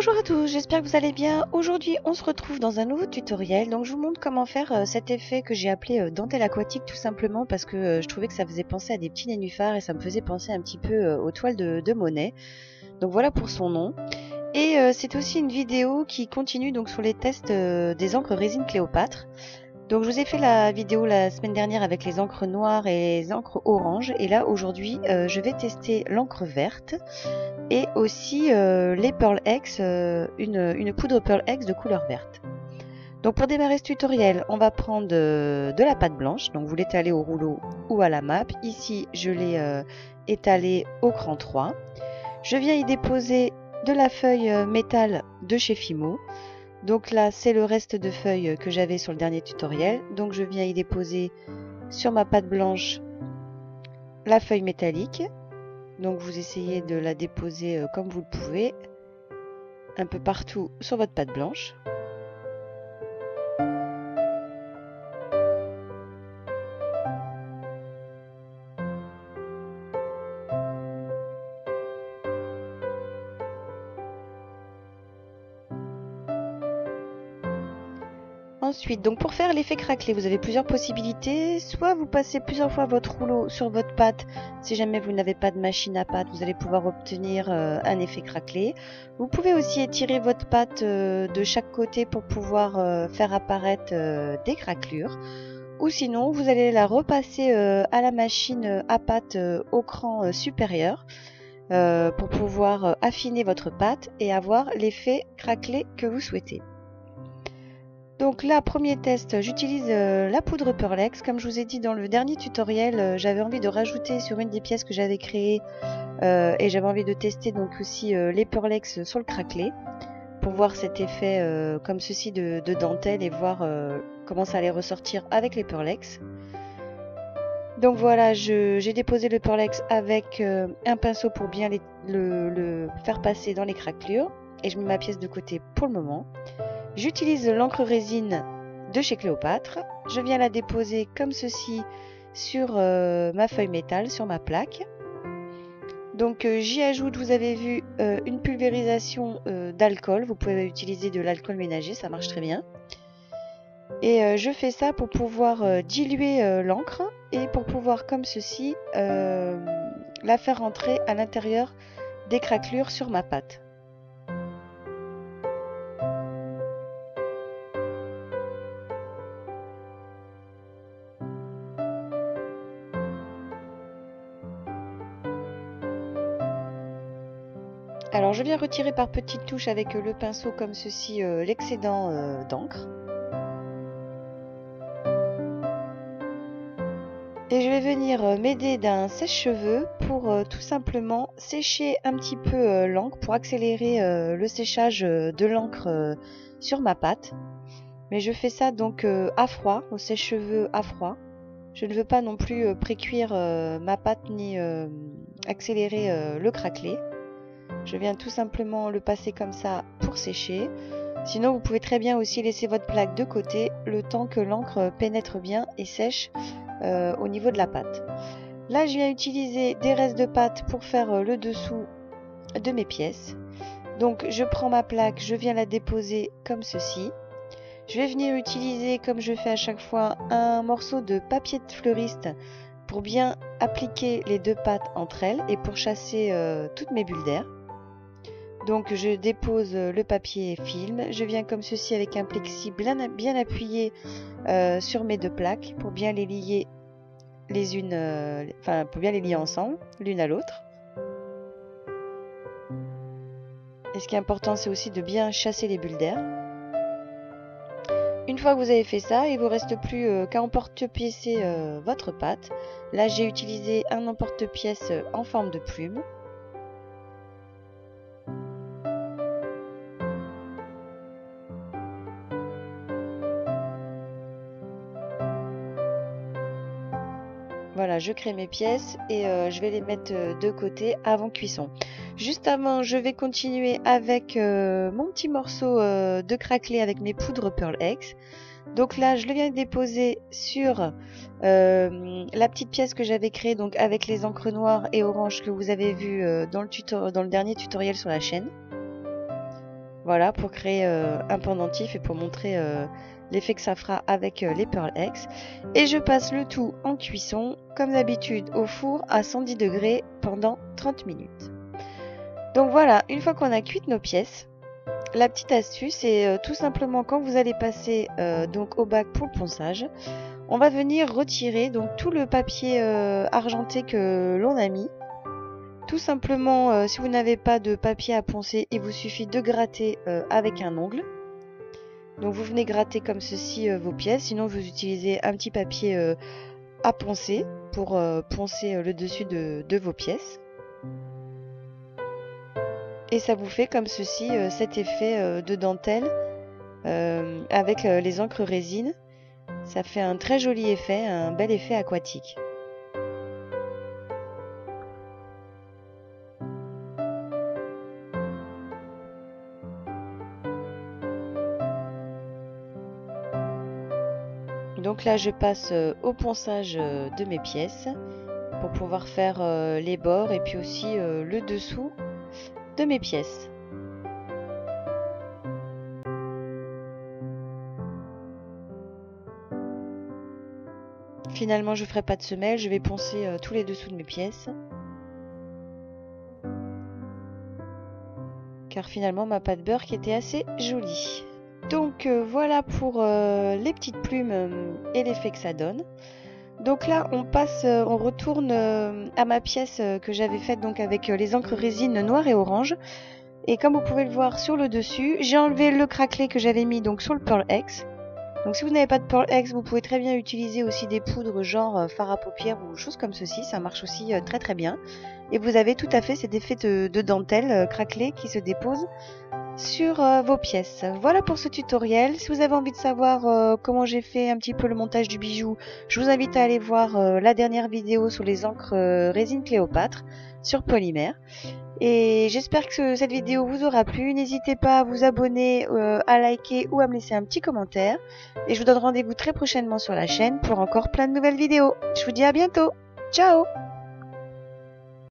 Bonjour à tous, j'espère que vous allez bien. Aujourd'hui, on se retrouve dans un nouveau tutoriel. Donc, je vous montre comment faire cet effet que j'ai appelé dentelle aquatique, tout simplement parce que je trouvais que ça faisait penser à des petits nénuphars et ça me faisait penser un petit peu aux toiles de Monet. Donc, voilà pour son nom. Et c'est aussi une vidéo qui continue donc sur les tests des encres résine Cléopâtre. Donc, je vous ai fait la vidéo la semaine dernière avec les encres noires et les encres oranges. Et là, aujourd'hui, je vais tester l'encre verte. Et aussi les Pearl X, une poudre Pearl X de couleur verte. Donc pour démarrer ce tutoriel, on va prendre de la pâte blanche. Donc vous l'étalez au rouleau ou à la map. Ici, je l'ai étalé au cran 3. Je viens y déposer de la feuille métal de chez Fimo. Donc là, c'est le reste de feuilles que j'avais sur le dernier tutoriel. Donc je viens y déposer sur ma pâte blanche la feuille métallique. Donc vous essayez de la déposer comme vous le pouvez, un peu partout sur votre pâte blanche. Ensuite, donc pour faire l'effet craquelé, vous avez plusieurs possibilités. Soit vous passez plusieurs fois votre rouleau sur votre pâte. Si jamais vous n'avez pas de machine à pâte, vous allez pouvoir obtenir un effet craquelé. Vous pouvez aussi étirer votre pâte de chaque côté pour pouvoir faire apparaître des craquelures. Ou sinon, vous allez la repasser à la machine à pâte au cran supérieur pour pouvoir affiner votre pâte et avoir l'effet craquelé que vous souhaitez. Donc là, premier test, j'utilise la poudre Pearl X. Comme je vous ai dit dans le dernier tutoriel, j'avais envie de rajouter sur une des pièces que j'avais créées et j'avais envie de tester donc aussi les Pearl X sur le craquelé pour voir cet effet comme ceci de dentelle et voir comment ça allait ressortir avec les Pearl X. Donc voilà, j'ai déposé le Pearl X avec un pinceau pour bien le faire passer dans les craquelures et je mets ma pièce de côté pour le moment. J'utilise l'encre résine de chez Cléopâtre. Je viens la déposer comme ceci sur ma feuille métal, sur ma plaque. Donc j'y ajoute, vous avez vu, une pulvérisation d'alcool. Vous pouvez utiliser de l'alcool ménager, ça marche très bien. Et je fais ça pour pouvoir diluer l'encre et pour pouvoir comme ceci la faire rentrer à l'intérieur des craquelures sur ma pâte. Alors je viens retirer par petites touches avec le pinceau comme ceci l'excédent d'encre. Et je vais venir m'aider d'un sèche-cheveux pour tout simplement sécher un petit peu l'encre pour accélérer le séchage de l'encre sur ma pâte. Mais je fais ça donc à froid, au sèche-cheveux à froid. Je ne veux pas non plus précuire ma pâte ni accélérer le craquelé. Je viens tout simplement le passer comme ça pour sécher. Sinon, vous pouvez très bien aussi laisser votre plaque de côté le temps que l'encre pénètre bien et sèche au niveau de la pâte. Là, je viens utiliser des restes de pâte pour faire le dessous de mes pièces. Donc, je prends ma plaque, je viens la déposer comme ceci. Je vais venir utiliser, comme je fais à chaque fois, un morceau de papier de fleuriste pour bien appliquer les deux pâtes entre elles et pour chasser toutes mes bulles d'air. Donc je dépose le papier film, je viens comme ceci avec un plexi bien appuyé sur mes deux plaques pour bien les lier les unes, pour bien les lier ensemble, l'une à l'autre. Et ce qui est important, c'est aussi de bien chasser les bulles d'air. Une fois que vous avez fait ça, il ne vous reste plus qu'à emporte-piècer votre pâte. Là, j'ai utilisé un emporte-pièce en forme de plume. Voilà, je crée mes pièces et je vais les mettre de côté avant cuisson. Juste avant, je vais continuer avec mon petit morceau de craquelé avec mes poudres Pearl X. Donc là, je le viens déposer sur la petite pièce que j'avais créée donc avec les encres noires et oranges que vous avez vu dans le dernier tutoriel sur la chaîne. Voilà, pour créer un pendentif et pour montrer l'effet que ça fera avec les Pearl X. Et je passe le tout en cuisson, comme d'habitude, au four à 110 degrés pendant 30 minutes. Donc voilà, une fois qu'on a cuit nos pièces, la petite astuce, c'est tout simplement quand vous allez passer donc au bac pour le ponçage, on va venir retirer donc tout le papier argenté que l'on a mis. Tout simplement, si vous n'avez pas de papier à poncer, il vous suffit de gratter avec un ongle. Donc vous venez gratter comme ceci vos pièces, sinon vous utilisez un petit papier à poncer pour poncer le dessus de vos pièces. Et ça vous fait comme ceci cet effet de dentelle avec les encres résine. Ça fait un très joli effet, un bel effet aquatique. Donc là je passe au ponçage de mes pièces pour pouvoir faire les bords et puis aussi le dessous de mes pièces. Finalement je ferai pas de semelle, je vais poncer tous les dessous de mes pièces. Car finalement ma pâte beurre qui était assez jolie. Donc voilà pour les petites plumes et l'effet que ça donne. Donc là on retourne à ma pièce que j'avais faite donc avec les encres résine noire et orange. Et comme vous pouvez le voir sur le dessus, j'ai enlevé le craquelé que j'avais mis donc sur le Pearl X. Donc si vous n'avez pas de Pearl X, vous pouvez très bien utiliser aussi des poudres genre fard à paupières ou choses comme ceci, ça marche aussi très très bien. Et vous avez tout à fait cet effet de dentelle craquelée qui se dépose sur vos pièces. Voilà pour ce tutoriel. Si vous avez envie de savoir comment j'ai fait un petit peu le montage du bijou, je vous invite à aller voir la dernière vidéo sur les encres résine Cléopâtre sur polymère. Et j'espère que cette vidéo vous aura plu. N'hésitez pas à vous abonner, à liker ou à me laisser un petit commentaire. Et je vous donne rendez-vous très prochainement sur la chaîne pour encore plein de nouvelles vidéos. Je vous dis à bientôt. Ciao!